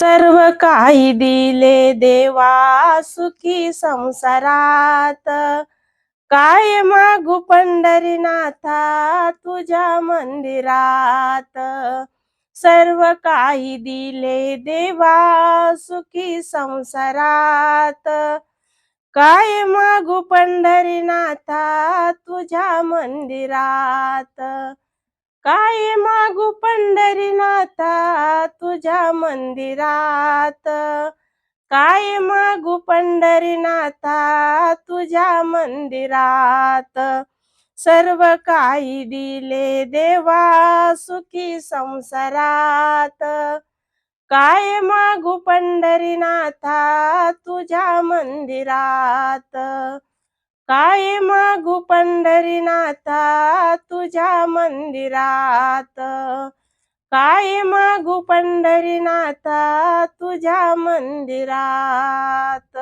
सर्व काही दिले देवा सुखी संसारात, काय मागू पंढरीनाथा तुझ्या मंदिरात. सर्व काही दिले देवा सुखी संसारात, काय मागू पंढरीनाथा तुझ्या मंदिरात. काय मागू पंढरीनाथा तुझ्या मंदिरात, काय मागू पंढरीनाथा तुझ्या मंदिरात. सर्व काही दिले देवा सुखी संसारात, काय मागू पंढरीनाथा तुझ्या मंदिरात. काय मागू पंढरीनाथा तुझ्या मंदिरात, काय मागू पंढरीनाथा तुझ्या मंदिरात.